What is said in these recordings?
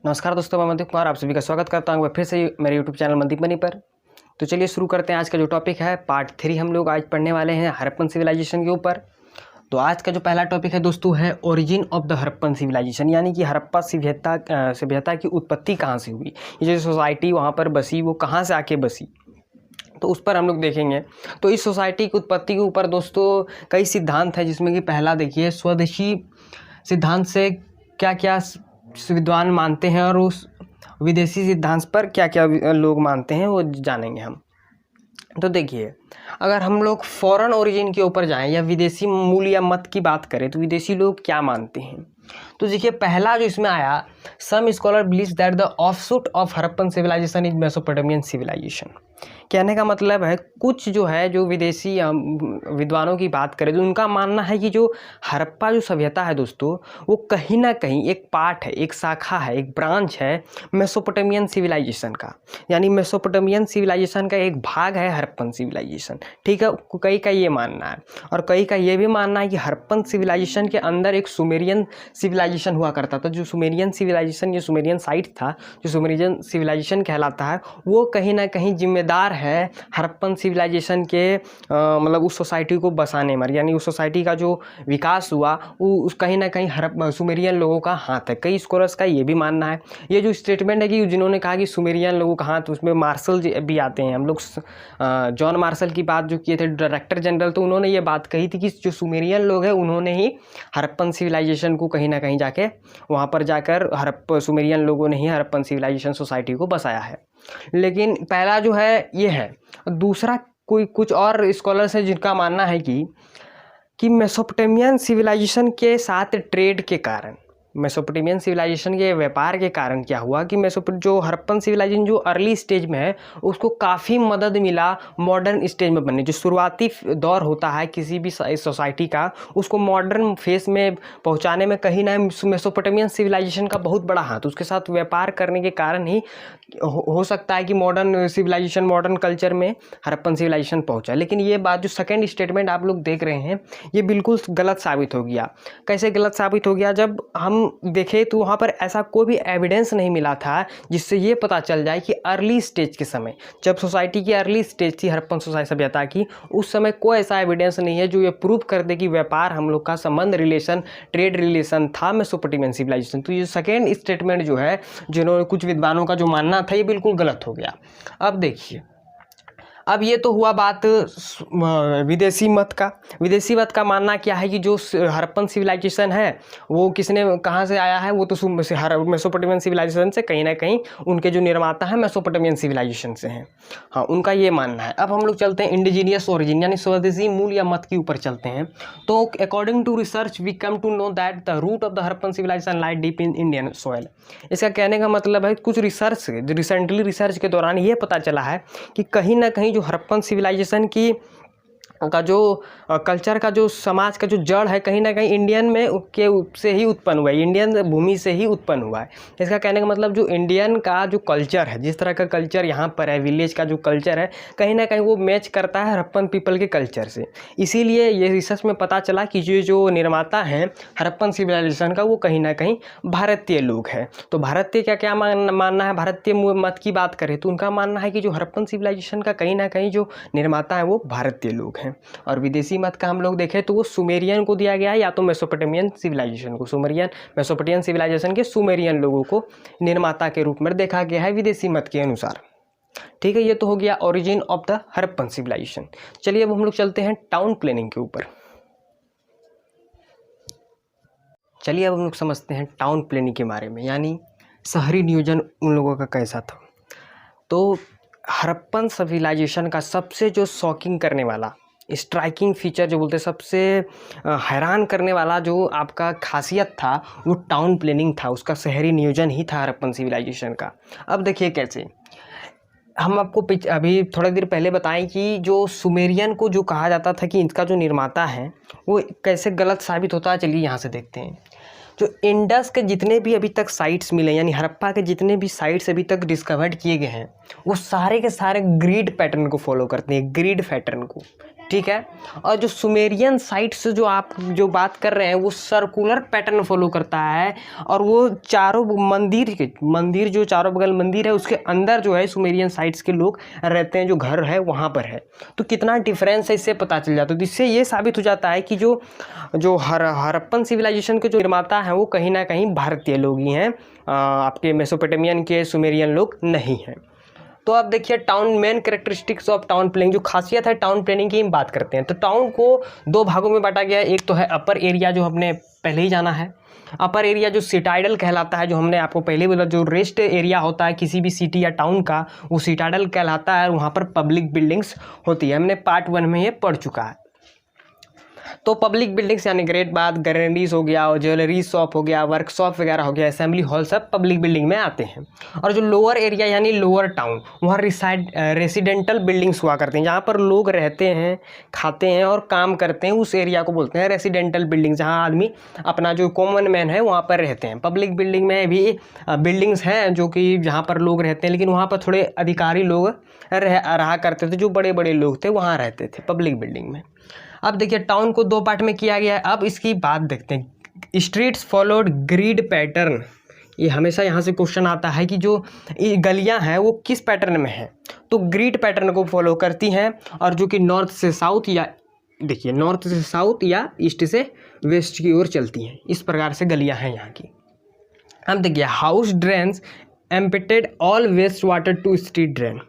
नमस्कार दोस्तों, मैं मनदीप कुमार आप सभी का स्वागत करता हूँ फिर से मेरे यूट्यूब चैनल मनदीप मनी पर। तो चलिए शुरू करते हैं। आज का जो टॉपिक है पार्ट 3 हम लोग आज पढ़ने वाले हैं हड़प्पन सिविलाइजेशन के ऊपर। तो आज का जो पहला टॉपिक है दोस्तों है origin of the Harappan civilisation, यानी कि हड़प्पा सभ्यता की उत्पत्ति कहाँ से हुई। ये जो सोसाइटी वहाँ पर बसी वो कहाँ से आके बसी, तो उस पर हम लोग देखेंगे। तो इस सोसाइटी की उत्पत्ति के ऊपर दोस्तों कई सिद्धांत हैं, जिसमें कि पहला देखिए स्वदेशी सिद्धांत से क्या क्या विद्वान मानते हैं और उस विदेशी सिद्धांत पर क्या क्या लोग मानते हैं वो जानेंगे हम। तो देखिए, अगर हम लोग फॉरेन ओरिजिन के ऊपर जाएं या विदेशी मूल या मत की बात करें तो विदेशी लोग क्या मानते हैं। तो देखिए, पहला जो इसमें आया, some scholar believes that the offshoot of Harappan civilization is Mesopotamian civilization. कहने का मतलब है कुछ जो है जो विदेशी विद्वानों की बात करें तो उनका मानना है कि जो हड़प्पा जो सभ्यता है दोस्तों वो कहीं ना कहीं एक पार्ट है, एक शाखा है, एक ब्रांच है मेसोपोटामियन सिविलाइजेशन का, यानी मेसोपोटामियन सिविलाइजेशन का एक भाग है हड़प्पन सिविलाइजेशन। ठीक है, कई का ये मानना है और कई का ये भी मानना है कि हड़प्पन सिविलाइजेशन के अंदर एक सुमेरियन सिविलाइजेशन हुआ करता था। जो सुमेरियन सिविलाइजेशन, ये सुमेरियन साइट था जो सुमेरियन सिविलाइजेशन कहलाता है, वो कहीं ना कहीं जिम्मेदार है हड़प्पन सिविलाइजेशन के मतलब उस सोसाइटी को बसाने में, यानी उस सोसाइटी का जो विकास हुआ वो उस कहीं ना कहीं सुमेरियन लोगों का हाथ है। कई स्कॉलर्स का ये भी मानना है। ये जो स्टेटमेंट है कि जिन्होंने कहा कि सुमेरियन लोगों का हाथ, उसमें मार्शल भी आते हैं। हम लोग जॉन मार्शल की बात जो किए थे, डायरेक्टर जनरल, तो उन्होंने ये बात कही थी कि जो सुमेरियन लोग हैं उन्होंने ही हड़प्पन सिविलाइजेशन को कहीं ना कहीं जाके वहाँ पर जाकर सुमेरियन लोगों ने ही हड़प्पन सिविलाइजेशन सोसाइटी को बसाया है। लेकिन पहला जो है ये है। दूसरा कोई कुछ और स्कॉलर्स है जिनका मानना है कि मेसोपोटामियन सिविलाइजेशन के साथ ट्रेड के कारण, मेसोपोटामियन सिविलाइजेशन के व्यापार के कारण क्या हुआ कि जो हड़प्पन सिविलाइजेशन जो अर्ली स्टेज में है उसको काफ़ी मदद मिला मॉडर्न स्टेज में बनने। जो शुरुआती दौर होता है किसी भी सोसाइटी का, उसको मॉडर्न फेस में पहुंचाने में कहीं ना मेसोपोटामियन सिविलाइजेशन का बहुत बड़ा हाथ, उसके साथ व्यापार करने के कारण ही हो सकता है कि मॉडर्न सिविलाइजेशन, मॉडर्न कल्चर में हड़प्पन सिविलाइजेशन पहुंचा। लेकिन ये बात जो सेकेंड स्टेटमेंट आप लोग देख रहे हैं ये बिल्कुल गलत साबित हो गया। कैसे गलत साबित हो गया? जब हम देखें तो वहाँ पर ऐसा कोई भी एविडेंस नहीं मिला था जिससे ये पता चल जाए कि अर्ली स्टेज के समय, जब सोसाइटी की अर्ली स्टेज थी हड़प्पन सोसाइटी सभ्यता की, उस समय कोई ऐसा एविडेंस नहीं है जो ये प्रूव कर दे कि व्यापार हम लोग का संबंध, रिलेशन, ट्रेड रिलेशन था मेसोपोटामियन सिविलाइजेशन। तो ये सेकेंड स्टेटमेंट जो है, जिन्होंने कुछ विद्वानों का जो मानना था, ये बिल्कुल गलत हो गया। अब देखिए, अब ये तो हुआ बात विदेशी मत का। विदेशी मत का मानना क्या है कि जो हड़प्पन सिविलाइजेशन है वो किसने, कहाँ से आया है, वो तो मेसोपोटामियन सिविलाइजेशन से, कहीं ना कहीं उनके जो निर्माता हैं मेसोपोटामियन सिविलाइजेशन से हैं। हाँ, उनका ये मानना है। अब हम लोग चलते हैं इंडिजीनियस ओरिजिन, यानी स्वदेशी मूल या मत के ऊपर चलते हैं। तो according to research we come to know that the root of the Harappan civilisation lie deep in Indian soil. इसका कहने का मतलब है कुछ रिसर्च, रिसेंटली रिसर्च के दौरान ये पता चला है कि कहीं ना कहीं जो हड़प्पन सिविलाइजेशन की का जो कल्चर का, जो समाज का जो जड़ है, कहीं ना कहीं इंडियन में के से ही उत्पन्न हुआ है, इंडियन भूमि से ही उत्पन्न हुआ है। इसका कहने का मतलब जो इंडियन का जो कल्चर है, जिस तरह का कल्चर यहाँ पर है, विलेज का जो कल्चर है, कहीं ना कहीं वो मैच करता है हड़प्पन पीपल के कल्चर से। इसीलिए ये रिसर्च में पता चला कि जो निर्माता हैं हड़प्पन सिविलाइजेशन का, वो कहीं ना कहीं भारतीय लोग हैं। तो भारतीय का क्या मानना है? भारतीय मत की बात करें तो उनका मानना है कि जो हड़प्पन सिविलाइजेशन का कहीं ना कहीं जो निर्माता है वो भारतीय लोग हैं। और विदेशी मत का हम लोग देखें तो वो सुमेरियन को दिया गया है या तो मेसोपोटामियन सिविलाइजेशन को। मेसोपोटामियन सिविलाइजेशन के सुमेरियन लोगों को निर्माता के रूप में देखा गया है विदेशी मत के अनुसार। ठीक है, ये तो हो गया origin of the Harappan civilisation. चलिए अब हम लोग चलते हैं टाउन प्लानिंग के ऊपर। चलिए अब हम लोग समझते हैं टाउन प्लानिंग के बारे में, यानी शहरी नियोजन उन लोगों का कैसा था। तो हड़प्पन सिविलाइजेशन का सबसे जो शॉकिंग करने वाला, स्ट्राइकिंग फीचर जो बोलते हैं, सबसे हैरान करने वाला जो आपका खासियत था वो टाउन प्लानिंग था, उसका शहरी नियोजन ही था हड़प्पन सिविलाइजेशन का। अब देखिए कैसे, हम आपको अभी थोड़ी देर पहले बताएं कि जो सुमेरियन को जो कहा जाता था कि इनका जो निर्माता है वो कैसे गलत साबित होता है। चलिए यहाँ से देखते हैं। जो इंडस के जितने भी अभी तक साइट्स मिले, यानी हड़प्पा के जितने भी साइट्स अभी तक डिस्कवर्ड किए गए हैं, वो सारे के सारे ग्रिड पैटर्न को फॉलो करते हैं, ग्रिड पैटर्न को, ठीक है। और जो सुमेरियन साइट्स जो आप जो बात कर रहे हैं वो सर्कुलर पैटर्न फॉलो करता है, और वो चारों मंदिर जो चारों बगल मंदिर है उसके अंदर जो है सुमेरियन साइट्स के लोग रहते हैं, जो घर है वहाँ पर है। तो कितना डिफरेंस है इससे पता चल जाता है। तो इससे ये साबित हो जाता है कि जो हड़प्पन सिविलाइजेशन के जो निर्माता हैं वो कहीं ना कहीं भारतीय लोग ही हैं, आपके मेसोपोटामियन के सुमेरियन लोग नहीं हैं। तो अब देखिए town main characteristics of town planning, जो खासियत है टाउन प्लानिंग की हम बात करते हैं। तो टाउन को दो भागों में बांटा गया है। एक तो है अपर एरिया, जो हमने पहले ही जाना है। अपर एरिया जो सिटाइडल कहलाता है, जो हमने आपको पहले बोला, जो रेस्ट एरिया होता है किसी भी सिटी या टाउन का, वो सिटाइडल कहलाता है। वहाँ पर पब्लिक बिल्डिंग्स होती है, हमने पार्ट 1 में ये पढ़ चुका है। तो पब्लिक बिल्डिंग्स यानी ग्रेट बात, गैलरीज हो गया, और ज्वेलरी शॉप हो गया, वर्कशॉप वगैरह हो गया, असेंबली हॉल, सब पब्लिक बिल्डिंग में आते हैं। और जो लोअर एरिया यानी लोअर टाउन, वहाँ रेसिडेंटल बिल्डिंग्स हुआ करते हैं, जहाँ पर लोग रहते हैं, खाते हैं और काम करते हैं, उस एरिया को बोलते हैं रेसिडेंटल बिल्डिंग, जहाँ आदमी अपना जो कॉमन मैन है वहाँ पर रहते हैं। पब्लिक बिल्डिंग में भी बिल्डिंग्स हैं जो कि जहाँ पर लोग रहते हैं, लेकिन वहाँ पर थोड़े अधिकारी लोग रहा करते थे, जो बड़े बड़े लोग थे वहाँ रहते थे पब्लिक बिल्डिंग में। अब देखिए टाउन को दो पार्ट में किया गया है। अब इसकी बात देखते हैं। स्ट्रीट्स फॉलोड ग्रिड पैटर्न, ये हमेशा यहाँ से क्वेश्चन आता है कि जो गलियाँ हैं वो किस पैटर्न में हैं, तो ग्रिड पैटर्न को फॉलो करती हैं, और जो कि नॉर्थ से साउथ या देखिए नॉर्थ से साउथ या ईस्ट से वेस्ट की ओर चलती हैं। इस प्रकार से गलियाँ हैं यहाँ की। अब देखिए house drains emptied all waste water to street drain.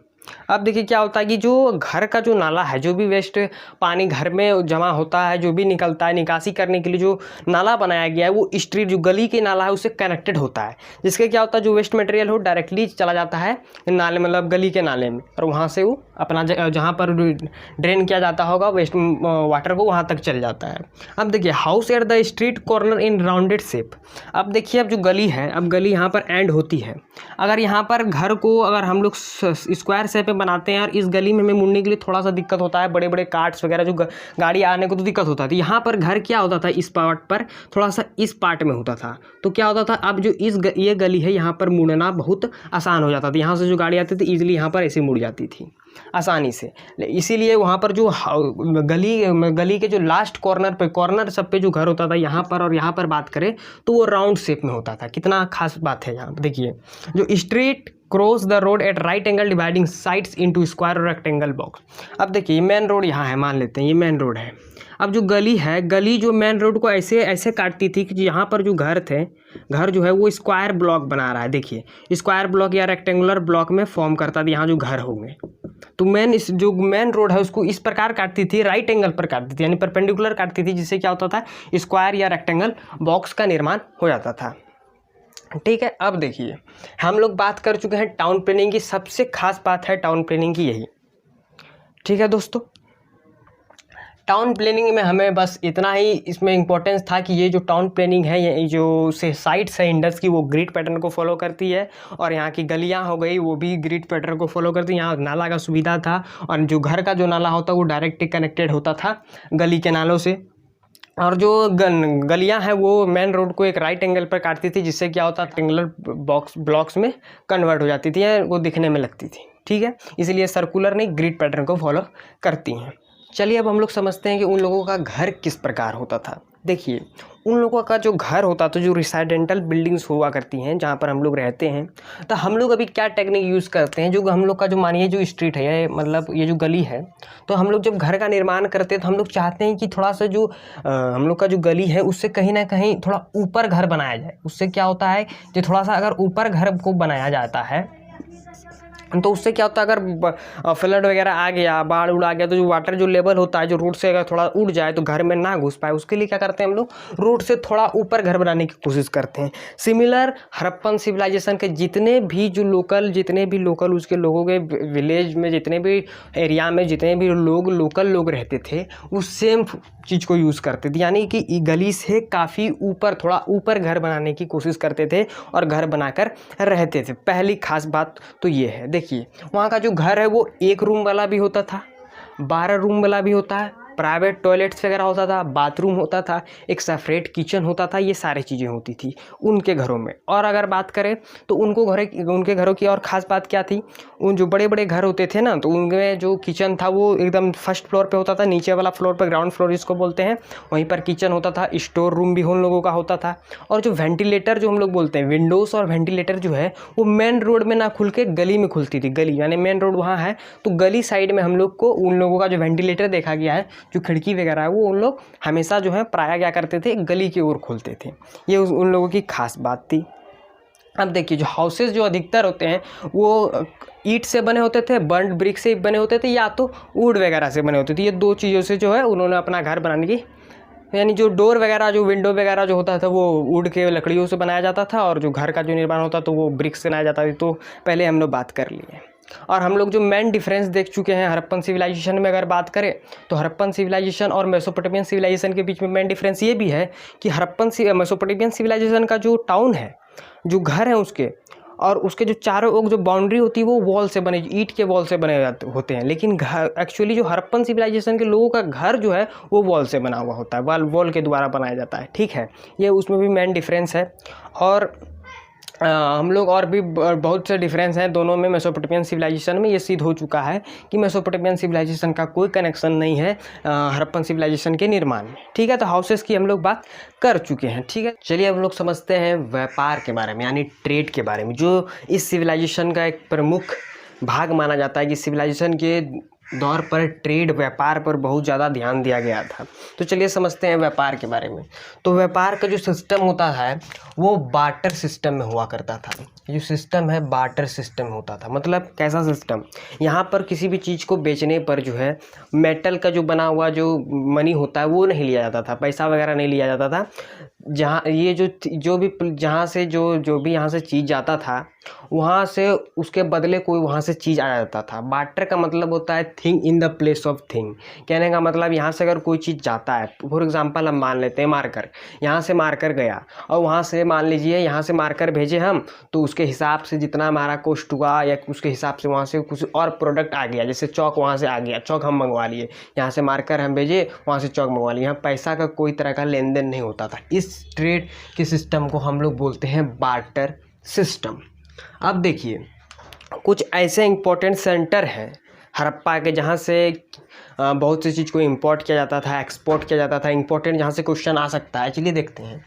अब देखिए क्या होता है कि जो घर का जो नाला है, जो भी वेस्ट पानी घर में जमा होता है, जो भी निकलता है, निकासी करने के लिए जो नाला बनाया गया है, वो स्ट्रीट जो गली के नाला है उससे कनेक्टेड होता है, जिसके क्या होता है जो वेस्ट मटेरियल हो डायरेक्टली चला जाता है नाले, मतलब गली के नाले में, और वहाँ से वो अपना जहाँ पर ड्रेन किया जाता होगा वेस्ट वाटर को वहाँ तक चल जाता है। अब देखिए house at the street corner in rounded shape. अब देखिए अब जो गली है, अब गली यहाँ पर एंड होती है। अगर यहाँ पर घर को अगर हम लोग स्क्वायर शेप में बनाते हैं, और इस गली में हमें मुड़ने के लिए थोड़ा सा दिक्कत होता है, बड़े बड़े कार्ट्स वगैरह जो गाड़ी आने को तो दिक्कत होता है। यहाँ पर घर क्या होता था, इस पार्ट पर थोड़ा सा इस पार्ट में होता था, तो क्या होता था अब जो ये गली है यहाँ पर मुड़ना बहुत आसान हो जाता था। यहाँ से जो गाड़ी आती थी ईजिली यहाँ पर ऐसे मुड़ जाती थी आसानी से। इसीलिए वहाँ पर जो गली के जो लास्ट कॉर्नर सब पे जो घर होता था यहाँ पर, और यहाँ पर बात करें तो वो राउंड शेप में होता था। कितना खास बात है यहाँ देखिए, जो street cross the road at right angle dividing sides into square और रेक्टेंगल बॉक्स। अब देखिए मेन रोड यहाँ है, मान लेते हैं ये मेन रोड है। अब जो गली है, गली जो मेन रोड को ऐसे ऐसे काटती थी कि यहाँ पर जो घर जो है वो स्क्वायर ब्लॉक बना रहा है। देखिए स्क्वायर ब्लॉक या रेक्टेंगुलर ब्लॉक में फॉर्म करता था यहाँ जो घर होंगे। तो जो मेन रोड है उसको इस प्रकार काटती थी, राइट एंगल पर काटती थी, यानी परपेंडिकुलर काटती थी, जिससे क्या होता था स्क्वायर या रेक्टेंगल बॉक्स का निर्माण हो जाता था। ठीक है, अब देखिए हम लोग बात कर चुके हैं टाउन प्लानिंग की। सबसे खास बात है टाउन प्लानिंग की यही। ठीक है दोस्तों, टाउन प्लानिंग में हमें बस इतना ही इसमें इम्पोर्टेंस था कि ये जो टाउन प्लानिंग है, ये जो से साइट्स है इंडस की, वो ग्रिड पैटर्न को फॉलो करती है, और यहाँ की गलियाँ हो गई वो भी ग्रिड पैटर्न को फॉलो करती है। यहाँ नाला का सुविधा था, और जो घर का जो नाला होता वो डायरेक्टली कनेक्टेड होता था गली के नालों से। और जो गलियां हैं वो मेन रोड को एक राइट एंगल पर काटती थी, जिससे क्या होता रेक्टेंगुलर ब्लॉक्स में कन्वर्ट हो जाती थी, वो दिखने में लगती थी। ठीक है, इसलिए सर्कुलर नहीं ग्रिड पैटर्न को फॉलो करती हैं। चलिए अब हम लोग समझते हैं कि उन लोगों का घर किस प्रकार होता था। देखिए उन लोगों का जो घर होता था, जो रेसिडेंटल बिल्डिंग्स हुआ करती हैं जहाँ पर हम लोग रहते हैं, तो हम लोग अभी क्या टेक्निक यूज़ करते हैं, जो हम लोग का जो मानिए जो स्ट्रीट है, मतलब ये जो गली है, तो हम लोग जब घर का निर्माण करते हैं तो हम लोग चाहते हैं कि थोड़ा सा जो हम लोग का जो गली है उससे कहीं ना कहीं थोड़ा ऊपर घर बनाया जाए। उससे क्या होता है कि थोड़ा सा अगर ऊपर घर को बनाया जाता है तो उससे क्या होता है, अगर फ्लड वगैरह आ गया, बाढ़ उड़ आ गया, तो जो वाटर जो लेवल होता है जो रोड से अगर थोड़ा उड़ जाए तो घर में ना घुस पाए। उसके लिए क्या करते हैं हम लोग, रोड से थोड़ा ऊपर घर बनाने की कोशिश करते हैं। सिमिलर हड़प्पन सिविलाइजेशन के जितने भी लोकल उसके लोगों के विलेज में, जितने भी एरिया में जितने भी लोकल लोग रहते थे, वो सेम चीज़ को यूज़ करते थे, यानी कि गली से काफ़ी ऊपर, थोड़ा ऊपर घर बनाने की कोशिश करते थे और घर बनाकर रहते थे। पहली खास बात तो ये है। देखिए वहाँ का जो घर है वो 1 रूम वाला भी होता था, 12 रूम वाला भी होता है, प्राइवेट टॉयलेट्स वगैरह होता था, बाथरूम होता था, एक सेपरेट किचन होता था, ये सारी चीज़ें होती थी उनके घरों में। और अगर बात करें तो उनके घरों की और ख़ास बात क्या थी, उन जो बड़े बड़े घर होते थे ना, तो उनमें जो किचन था वो एकदम फर्स्ट फ्लोर पे होता था, नीचे वाला फ्लोर पर ग्राउंड फ्लोर जिसको बोलते हैं, वहीं पर किचन होता था, स्टोर रूम भी उन लोगों का होता था। और जो वेंटिलेटर जो हम लोग बोलते हैं, विंडोज़ और वेंटिलेटर जो है वो मेन रोड में ना खुल के गली में खुलती थी। गली यानी मेन रोड वहाँ है तो गली साइड में हम लोग को उन लोगों का जो वेंटिलेटर देखा गया है, जो खिड़की वगैरह है, वो उन लोग हमेशा जो है प्रायः क्या करते थे, गली की ओर खोलते थे। ये उन लोगों की खास बात थी। अब देखिए जो हाउसेस जो अधिकतर होते हैं वो ईंट से बने होते थे, बर्न्ड ब्रिक से बने होते थे, या तो वुड वगैरह से बने होते थे। ये दो चीज़ों से जो है उन्होंने अपना घर बनाने की, यानी जो डोर वगैरह जो विंडो वगैरह जो होता था वो वुड के लकड़ियों से बनाया जाता था, और जो घर का जो निर्माण होता तो वो ब्रिक से बनाया जाता था। तो पहले हम लोग बात कर लिए, और हम लोग जो मेन डिफरेंस देख चुके हैं हड़प्पन सिविलाइजेशन में। अगर बात करें तो हड़प्पन सिविलाइजेशन और मेसोपोटामियन सिविलाइजेशन के बीच में मेन डिफरेंस ये भी है कि मेसोपोटामियन सिविलाइजेशन का जो टाउन है, जो घर है उसके, और उसके जो चारों ओर जो बाउंड्री होती है वो वॉल से बने, ईंट के वॉल से बने होते हैं। लेकिन घर एक्चुअली जो हड़प्पन सिविलाइजेशन के लोगों का घर जो है वो वॉल से बना हुआ होता है, वॉल के द्वारा बनाया जाता है। ठीक है, ये उसमें भी मेन डिफरेंस है। और हम लोग और भी बहुत से डिफरेंस हैं दोनों में। मेसोपोटामियन सिविलाइजेशन में ये सिद्ध हो चुका है कि मेसोपोटामियन सिविलाइजेशन का कोई कनेक्शन नहीं है हड़प्पन सिविलाइजेशन के निर्माण में। ठीक है, तो हाउसेस की हम लोग बात कर चुके हैं। ठीक है, चलिए हम लोग समझते हैं व्यापार के बारे में, यानी ट्रेड के बारे में, जो इस सिविलाइजेशन का एक प्रमुख भाग माना जाता है कि सिविलाइजेशन के दौर पर ट्रेड, व्यापार पर बहुत ज़्यादा ध्यान दिया गया था। तो चलिए समझते हैं व्यापार के बारे में। तो व्यापार का जो सिस्टम होता है वो बार्टर सिस्टम में हुआ करता था। जो सिस्टम है बार्टर सिस्टम होता था। मतलब कैसा सिस्टम, यहाँ पर किसी भी चीज़ को बेचने पर जो है मेटल का जो बना हुआ जो मनी होता है वो नहीं लिया जाता था, पैसा वगैरह नहीं लिया जाता था। जहाँ ये जो भी जहाँ से जो भी यहाँ से चीज़ जाता था वहाँ से उसके बदले कोई वहाँ से चीज़ आ जाता था। बार्टर का मतलब होता है thing in the place of thing. कहने का मतलब यहाँ से अगर कोई चीज़ जाता है, फॉर एग्जांपल हम मान लेते हैं मार्कर, यहाँ से मार्कर गया और वहाँ से मान लीजिए यहाँ से मार्कर भेजे हम, तो उसके हिसाब से जितना हमारा कॉस्ट हुआ या उसके हिसाब से वहाँ से कुछ और प्रोडक्ट आ गया। जैसे चौक वहाँ से आ गया, चौक हम मंगवा लिए, यहाँ से मार्कर हम भेजे, वहाँ से चौक मंगवा लिए। यहाँ पैसा का कोई तरह का लेन देन नहीं होता था। इस ट्रेड के सिस्टम को हम लोग बोलते हैं बार्टर सिस्टम। अब देखिए कुछ ऐसे इंपॉर्टेंट सेंटर हैं हड़प्पा के जहाँ से बहुत सी चीज़ को इंपोर्ट किया जाता था, एक्सपोर्ट किया जाता था। इंपॉर्टेंट जहाँ से क्वेश्चन आ सकता है, चलिए देखते हैं।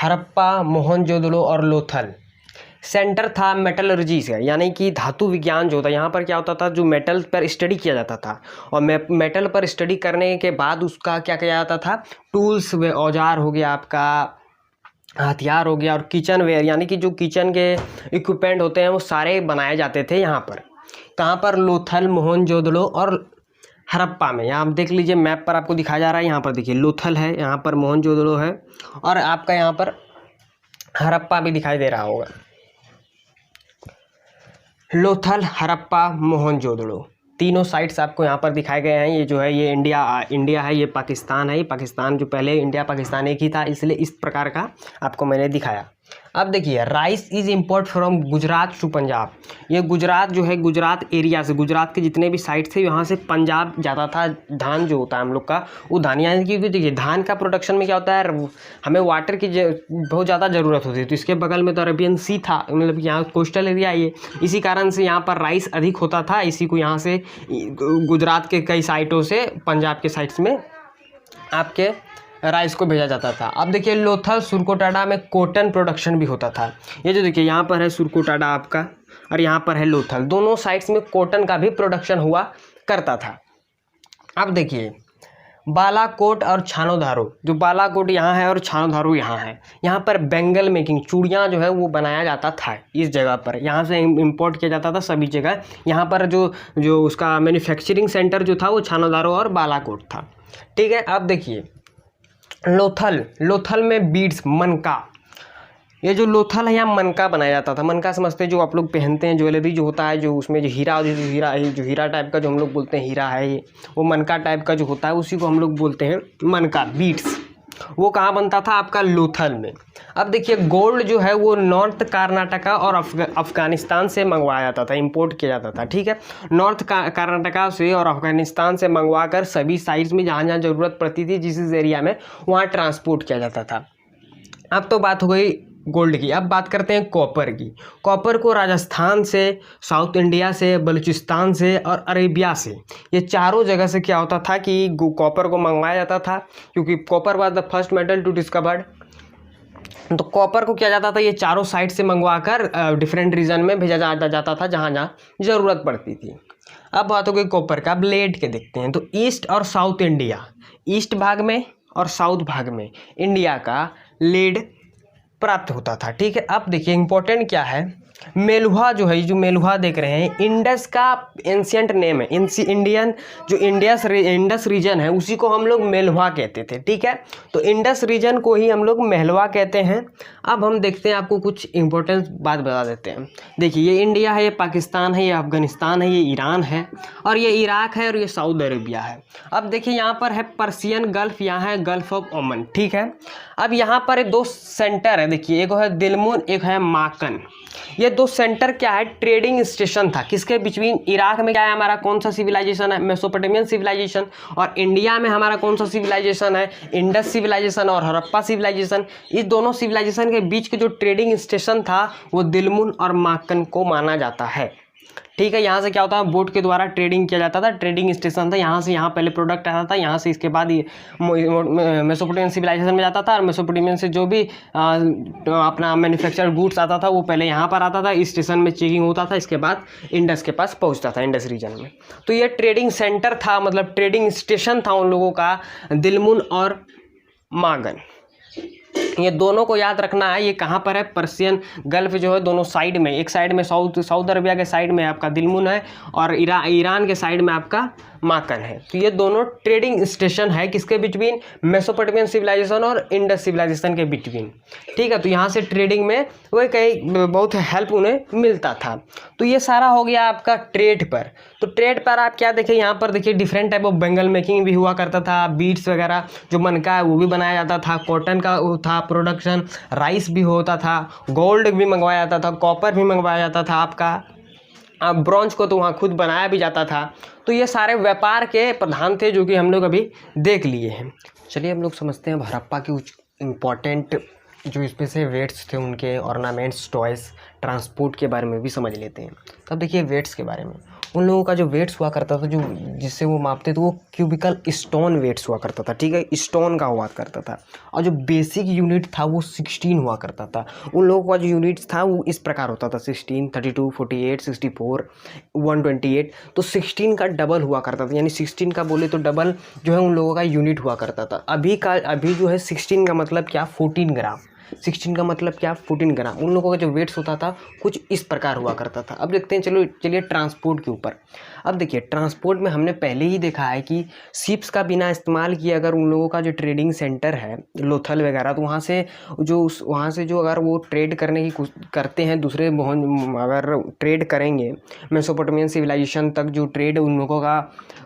हड़प्पा, मोहनजोदड़ो और लोथल सेंटर था मेटलर्जी से, यानी कि धातु विज्ञान जो था। यहाँ पर क्या होता था, जो मेटल पर स्टडी किया जाता था, और मेटल पर स्टडी करने के बाद उसका क्या किया जाता था, टूल्स व औजार हो गया, आपका हथियार हो गया, और किचन वेयर यानी कि जो किचन के इक्विपमेंट होते हैं वो सारे बनाए जाते थे यहाँ पर। कहाँ पर, लोथल, मोहनजोदड़ो और हड़प्पा में। यहाँ आप देख लीजिए मैप पर आपको दिखाया जा रहा है। यहाँ पर देखिए लोथल है, यहाँ पर मोहनजोदड़ो है, और आपका यहाँ पर हड़प्पा भी दिखाई दे रहा होगा। लोथल, हड़प्पा, मोहनजोदड़ो, तीनों साइट्स आपको यहाँ पर दिखाए गए हैं। ये जो है ये इंडिया है, ये पाकिस्तान है। ये पाकिस्तान जो पहले इंडिया पाकिस्तान एक ही था, इसलिए इस प्रकार का आपको मैंने दिखाया। अब देखिए rice is import from Gujarat to Punjab. ये गुजरात जो है, गुजरात एरिया से, गुजरात के जितने भी साइट थे यहाँ से पंजाब जाता था धान जो होता है हम लोग का, वो धान। यानी कि देखिए धान का प्रोडक्शन में क्या होता है, हमें वाटर की बहुत ज़्यादा ज़रूरत होती है। तो इसके बगल में तो अरेबियन सी था, मतलब यहाँ कोस्टल एरिया ये, इसी कारण से यहाँ पर राइस अधिक होता था। इसी को यहाँ से गुजरात के कई साइटों से पंजाब के साइट्स में आपके राइस को भेजा जाता था। अब देखिए लोथल, सुरकोटाडा में कॉटन प्रोडक्शन भी होता था। ये जो देखिए यहाँ पर है सुरकोटाडा आपका, और यहाँ पर है लोथल, दोनों साइड्स में कॉटन का भी प्रोडक्शन हुआ करता था। अब देखिए बालाकोट और छानोधारो, जो बालाकोट यहाँ है और छानोधारो यहाँ है, यहाँ पर बेंगल मेकिंग, चूड़ियाँ जो है वो बनाया जाता था इस जगह पर। यहाँ से इंपोर्ट किया जाता था सभी जगह। यहाँ पर जो उसका मैन्युफैक्चरिंग सेंटर जो था वो छानोधारो और बालाकोट था। ठीक है, अब देखिए लोथल में बीड्स, मनका, ये जो लोथल है यहाँ मनका बनाया जाता था। मनका समझते हैं जो आप लोग पहनते हैं, ज्वेलरी जो होता है, जो उसमें जो हीरा टाइप का जो हम लोग बोलते हैं हीरा है, ये वो मनका टाइप का जो होता है उसी को हम लोग बोलते हैं मनका, बीड्स। वो कहाँ बनता था, आपका लोथल में। अब देखिए गोल्ड जो है वो नॉर्थ कर्नाटका और अफगानिस्तान से मंगवाया जाता था, इंपोर्ट किया जाता था, ठीक है। नॉर्थ कर्नाटका से और अफगानिस्तान से मंगवा कर सभी साइड्स में जहाँ जहाँ ज़रूरत पड़ती थी जिस एरिया में, वहाँ ट्रांसपोर्ट किया जाता था। अब तो बात हो गई गोल्ड की। अब बात करते हैं कॉपर की। कॉपर को राजस्थान से, साउथ इंडिया से, बलूचिस्तान से और अरेबिया से, ये चारों जगह से क्या होता था कि कॉपर को मंगवाया जाता था, क्योंकि copper was the first metal to discovered. तो कॉपर को किया जाता था, ये चारों साइड से मंगवा कर डिफरेंट रीजन में भेजा जाता था जहाँ जहाँ ज़रूरत पड़ती थी। अब बात हो गई कॉपर का। अब लेड के देखते हैं। तो ईस्ट और साउथ इंडिया, ईस्ट भाग में और साउथ भाग में इंडिया का लेड प्राप्त होता था, ठीक है। अब देखिए इंपॉर्टेंट क्या है, मेलुहा जो है, जो मेलुहा देख रहे हैं, इंडस का एंशियंट नेम है। इंडियन जो इंडस रीजन है उसी को हम लोग मेलुहा कहते थे, ठीक है। तो इंडस रीजन को ही हम लोग मेलुहा कहते हैं। अब हम देखते हैं, आपको कुछ इंपॉर्टेंट बात बता देते हैं। देखिए ये इंडिया है, ये पाकिस्तान है, ये अफगानिस्तान है, ये ईरान है, और ये इराक है, और ये सऊदी अरेबिया है। अब देखिए यहाँ पर है पर्सियन गल्फ, यहाँ है गल्फ ऑफ ओमन, ठीक है। अब यहाँ पर दो सेंटर है, देखिए एक है दिलमुन, एक है माकन। ये दो सेंटर क्या है, ट्रेडिंग स्टेशन था, किसके बिटवीन। इराक में क्या है हमारा, कौन सा सिविलाइजेशन है, मेसोपोटामियन सिविलाइजेशन। और इंडिया में हमारा कौन सा सिविलाइजेशन है, इंडस सिविलाइजेशन और हड़प्पा सिविलाइजेशन। इस दोनों सिविलाइजेशन के बीच के जो ट्रेडिंग स्टेशन था वो दिलमुन और माकन को माना जाता है, ठीक है। यहाँ से क्या होता है, बोट के द्वारा ट्रेडिंग किया जाता था, ट्रेडिंग स्टेशन था, यहाँ से यहाँ पहले प्रोडक्ट आता था, यहाँ से इसके बाद ये मेसोपोटामियन सिविलाइजेशन में जाता था, और मेसोपोटामियन से जो भी अपना मैन्युफैक्चर्ड गुड्स आता था वो पहले यहाँ पर आता था, इस स्टेशन में चेकिंग होता था, इसके बाद इंडस के पास पहुँचता था, इंडस रीजन में। तो ये ट्रेडिंग सेंटर था, मतलब ट्रेडिंग स्टेशन था उन लोगों का, दिलमुन और मागन। ये दोनों को याद रखना है। ये कहाँ पर है, पर्सियन गल्फ जो है दोनों साइड में, एक साइड में साउथ अरबिया के साइड में आपका दिलमुन है, और ईरान के साइड में आपका माकन है। तो ये दोनों ट्रेडिंग स्टेशन है, किसके बिटवीन, मेसोपोटामियन सिविलाइजेशन और इंडस सिविलाइजेशन के बिटवीन, ठीक है। तो यहाँ से ट्रेडिंग में वही कहीं बहुत हेल्प उन्हें मिलता था। तो ये सारा हो गया आपका ट्रेड पर। तो ट्रेड पर आप क्या देखिए, यहाँ पर देखिए different type of Bengal making भी हुआ करता था, बीड्स वगैरह जो मनका है वो भी बनाया जाता था, कॉटन का था प्रोडक्शन, राइस भी होता था, गोल्ड भी मंगवाया जाता था, कॉपर भी मंगवाया जाता था आपका, अब ब्रॉन्ज को तो वहाँ खुद बनाया भी जाता था। तो ये सारे व्यापार के प्रधान थे जो कि हम लोग अभी देख लिए हैं। चलिए हम लोग समझते हैं हड़प्पा के कुछ इम्पॉर्टेंट जो इसमें से वेट्स थे, उनके ऑर्नामेंट्स, टॉयस, ट्रांसपोर्ट के बारे में भी समझ लेते हैं। तब देखिए वेट्स के बारे में, उन लोगों का जो वेट्स हुआ करता था, जो जिससे वो मापते थे, वो क्यूबिकल स्टोन वेट्स हुआ करता था, ठीक है, स्टोन का हुआ करता था। और जो बेसिक यूनिट था वो 16 हुआ करता था। उन लोगों का जो यूनिट्स था वो इस प्रकार होता था, 16, 32, 48, 64, 128। तो 16 का डबल हुआ करता था, यानी 16 का बोले तो डबल जो है उन लोगों का यूनिट हुआ करता था। अभी जो है 16 का मतलब क्या, 14 ग्राम। 16 का मतलब क्या, 14 ग्राम। उन लोगों का जो वेट्स होता था कुछ इस प्रकार हुआ करता था। अब देखते हैं, चलिए ट्रांसपोर्ट के ऊपर। अब देखिए ट्रांसपोर्ट में हमने पहले ही देखा है कि शिप्स का बिना इस्तेमाल किए अगर उन लोगों का जो ट्रेडिंग सेंटर है लोथल वगैरह, तो वहाँ से जो अगर वो ट्रेड करने की करते हैं दूसरे, अगर ट्रेड करेंगे मेसोपोटामियन सिविलाइजेशन तक जो ट्रेड उन लोगों का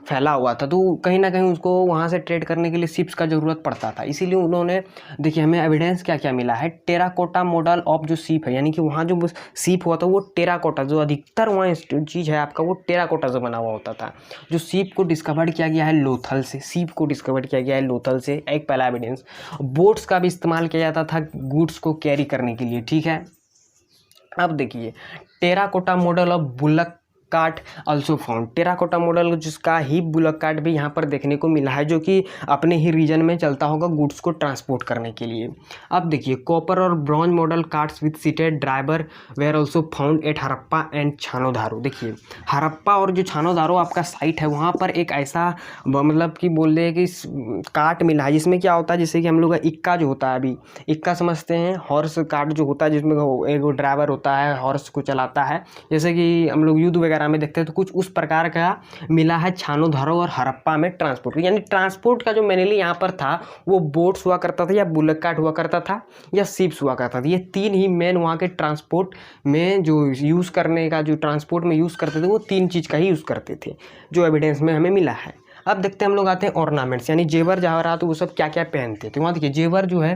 फैला हुआ था, तो कहीं ना कहीं उसको वहाँ से ट्रेड करने के लिए शिप्स का ज़रूरत पड़ता था। इसीलिए उन्होंने, देखिए हमें एविडेंस क्या क्या मिला है, टेराकोटा मॉडल ऑफ जो शिप है, यानी कि वहाँ जो शिप हुआ था वो टेराकोटा, जो अधिकतर वहाँ चीज़ है आपका वो टेराकोटा से बना हुआ होता था। जो शिप को डिस्कवर किया गया है लोथल से, शिप को डिस्कवर किया गया है लोथल से, एक पहला एविडेंस। बोट्स का भी इस्तेमाल किया जाता था गुड्स को कैरी करने के लिए, ठीक है। अब देखिए terracotta model of bullock cart also found. Terracotta model जिसका ही बुलक कार्ट भी यहाँ पर देखने को मिला है, जो कि अपने ही रीजन में चलता होगा गुड्स को ट्रांसपोर्ट करने के लिए। अब देखिए कॉपर और bronze model carts with seated driver were also found at Harappa and Chanhudaro. देखिए हड़प्पा और जो छानोदारो आपका साइट है, वहाँ पर एक ऐसा मतलब कि बोल रहे हैं कि कार्ट मिला है, जिसमें क्या होता है, जैसे कि हम लोग का इक्का जो होता है, अभी इक्का समझते हैं, हॉर्स कार्ट जो होता है, जिसमें एक ड्राइवर होता है हॉर्स को चलाता है, जैसे कि हम लोग युद्ध वगैरह में देखते हैं, तो कुछ उस प्रकार का मिला है छानोदारो और हड़प्पा में ट्रांसपोर्ट। यानी ट्रांसपोर्ट का जो मेनली यहाँ पर था वो बोट्स हुआ करता था, या बुलक कार्ट हुआ करता था, या शिप्स हुआ करता था। ये तीन ही मेन वहाँ के ट्रांसपोर्ट में जो यूज़ करने का, जो ट्रांसपोर्ट में यूज़ करते थे, वो तीन चीज़ का ही यूज़ करते थे, जो एविडेंस में हमें मिला है। अब देखते हैं हम लोग आते हैं ऑर्नामेंट्स, यानी जेवर जवाहरात वो सब क्या क्या पहनते थे। वहाँ देखिए जेवर जो है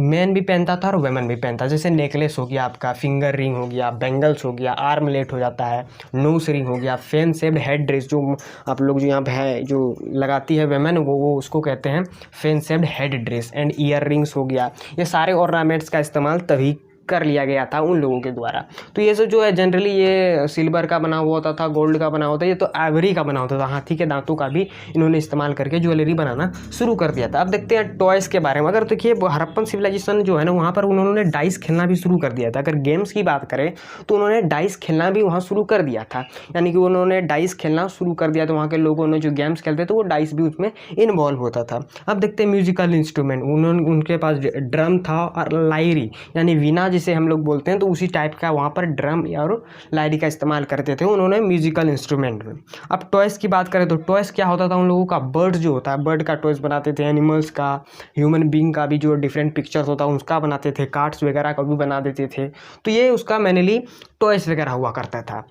मैन भी पहनता था और वुमेन भी पहनता, जैसे नेकलेस हो गया आपका, फिंगर रिंग हो गया, बैंगल्स हो गया, आर्मलेट हो जाता है, नोस रिंग हो गया, फैन शेप्ड हेड ड्रेस जो आप लोग जो यहाँ पे है जो लगाती है वुमेन वो उसको कहते हैं fan shaped head dress, and year rings हो गया। ये सारे ऑर्नामेंट्स का इस्तेमाल तभी कर लिया गया था उन लोगों के द्वारा। तो ये सब जो है जनरली ये सिल्वर का बना हुआ होता था, गोल्ड का बना होता था, ये तो आइवरी का बना होता था। हाथी के दांतों का भी इन्होंने इस्तेमाल करके ज्वेलरी बनाना शुरू कर दिया था। अब देखते हैं टॉयज़ के बारे में। अगर देखिए हड़प्पन सिविलाइजेशन जो है ना वहाँ पर उन्होंने डाइस खेलना भी शुरू कर दिया था। अगर गेम्स की बात करें तो उन्होंने डाइस खेलना भी वहाँ शुरू कर दिया था, यानी कि उन्होंने डाइस खेलना शुरू कर दिया। तो वहाँ के लोगों ने जो गेम्स खेलते थे वो डाइस भी उसमें इन्वॉल्व होता था। अब देखते हैं म्यूजिकल इंस्ट्रूमेंट, उनके पास ड्रम था और लायरी यानी वीणा जिसे हम लोग बोलते हैं, तो उसी टाइप का वहाँ पर ड्रम और लायरी का इस्तेमाल करते थे उन्होंने म्यूजिकल इंस्ट्रूमेंट में। अब टॉयज़ की बात करें तो टॉयज़ क्या होता था उन लोगों का, बर्ड जो होता है बर्ड का टॉयज़ बनाते थे, एनिमल्स का, ह्यूमन बींग का भी जो डिफरेंट पिक्चर्स होता है उसका बनाते थे, कार्ड्स वगैरह का भी बना देते थे। तो ये उसका मेनली टॉयज़ वगैरह हुआ करता था।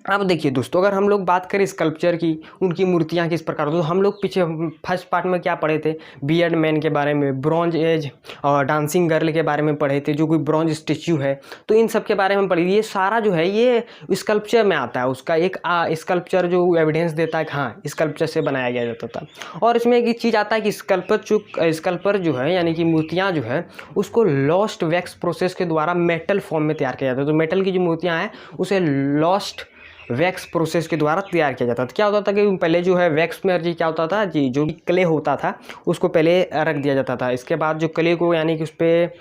अब देखिए दोस्तों, अगर हम लोग बात करें स्कल्पचर की, उनकी मूर्तियाँ किस प्रकार होती, तो हम लोग पीछे फर्स्ट पार्ट में क्या पढ़े थे, बियर्ड मैन के बारे में, ब्रॉन्ज एज और डांसिंग गर्ल के बारे में पढ़े थे जो कोई ब्रॉन्ज स्टेच्यू है, तो इन सब के बारे में पढ़ी। ये सारा जो है ये स्कल्पचर में आता है, उसका एक स्कल्पचर जो एविडेंस देता है कि हाँ स्कल्पचर से बनाया गया जाता था। और इसमें एक चीज़ आता है कि स्कल्पर जो है यानी कि मूर्तियाँ जो है उसको लॉस्ट वैक्स प्रोसेस के द्वारा मेटल फॉर्म में तैयार किया जाता है। तो मेटल की जो मूर्तियाँ हैं उसे लॉस्ट वैक्स प्रोसेस के द्वारा तैयार किया जाता था। क्या होता था कि पहले जो है वैक्स में जी क्या होता था जी, जो भी क्ले होता था उसको पहले रख दिया जाता था। इसके बाद जो क्ले को यानी कि उस पर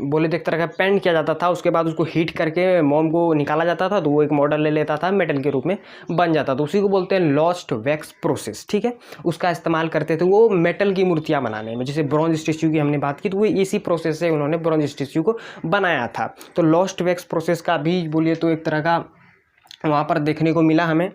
बोले तो एक तरह का पेंट किया जाता था। उसके बाद उसको हीट करके मोम को निकाला जाता था तो वो एक मॉडल ले लेता था, मेटल के रूप में बन जाता था। उसी को बोलते हैं लॉस्ट वैक्स प्रोसेस, ठीक है। उसका इस्तेमाल करते थे वो मेटल की मूर्तियाँ बनाने में। जैसे ब्रॉन्ज स्टेच्यू की हमने बात की तो वो इसी प्रोसेस से उन्होंने ब्रॉन्ज स्टेच्यू को बनाया था। तो लॉस्ट वैक्स प्रोसेस का भी बोलिए तो एक तरह का वहाँ पर देखने को मिला हमें।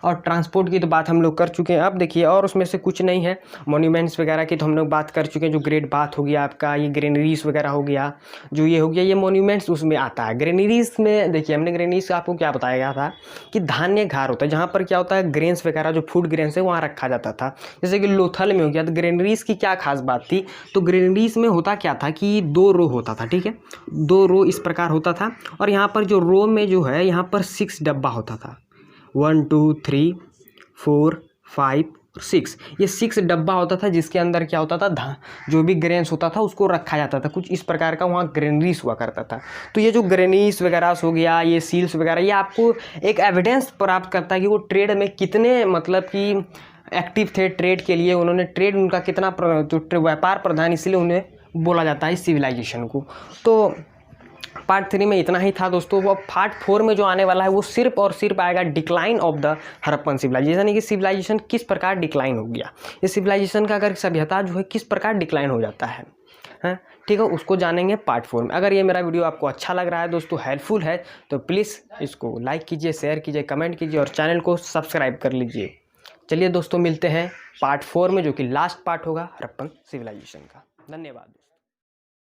और ट्रांसपोर्ट की तो बात हम लोग कर चुके हैं। अब देखिए और उसमें से कुछ नहीं है, मॉन्यूमेंट्स वगैरह की तो हम लोग बात कर चुके हैं। जो ग्रेट बाथ हो गया आपका, ये ग्रेनरीज वगैरह हो गया, जो ये हो गया ये मॉन्यूमेंट्स उसमें आता है। ग्रेनरीज में देखिए हमने ग्रेनरीज का आपको क्या बताया गया था कि धान्य घार होता है जहाँ पर क्या होता है ग्रेन्स वगैरह जो फूड ग्रेन्स है वहाँ रखा जाता था। जैसे कि लोथल में हो गया। तो ग्रेनरीज की क्या खास बात थी, तो ग्रेनरीज में होता क्या था कि 2 रो होता था, ठीक है, 2 रो इस प्रकार होता था। और यहाँ पर जो रो में जो है यहाँ पर 6 डब्बा होता था, 1 2 3 4 5 6, ये 6 डब्बा होता था जिसके अंदर क्या होता था जो भी ग्रेन्स होता था उसको रखा जाता था। कुछ इस प्रकार का वहाँ ग्रेनरीज हुआ करता था। तो ये जो ग्रेनरीज वगैरह हो गया, ये सील्स वगैरह, ये आपको एक एविडेंस प्राप्त करता है कि वो ट्रेड में कितने मतलब कि एक्टिव थे ट्रेड के लिए। उन्होंने ट्रेड उनका कितना व्यापार प्रधान, इसलिए उन्हें बोला जाता है सिविलाइजेशन को। तो पार्ट 3 में इतना ही था दोस्तों। वो पार्ट 4 में जो आने वाला है वो सिर्फ और सिर्फ आएगा decline of the Harappan civilisation, यानी कि सिविलाइजेशन किस प्रकार डिक्लाइन हो गया, ये सिविलाइजेशन का अगर सभ्यता जो है किस प्रकार डिक्लाइन हो जाता है, हाँ ठीक है, उसको जानेंगे पार्ट 4 में। अगर ये मेरा वीडियो आपको अच्छा लग रहा है दोस्तों, हेल्पफुल है, तो प्लीज़ इसको लाइक कीजिए, शेयर कीजिए, कमेंट कीजिए और चैनल को सब्सक्राइब कर लीजिए। चलिए दोस्तों मिलते हैं पार्ट 4 में जो कि लास्ट पार्ट होगा हड़प्पन सिविलाइजेशन का। धन्यवाद।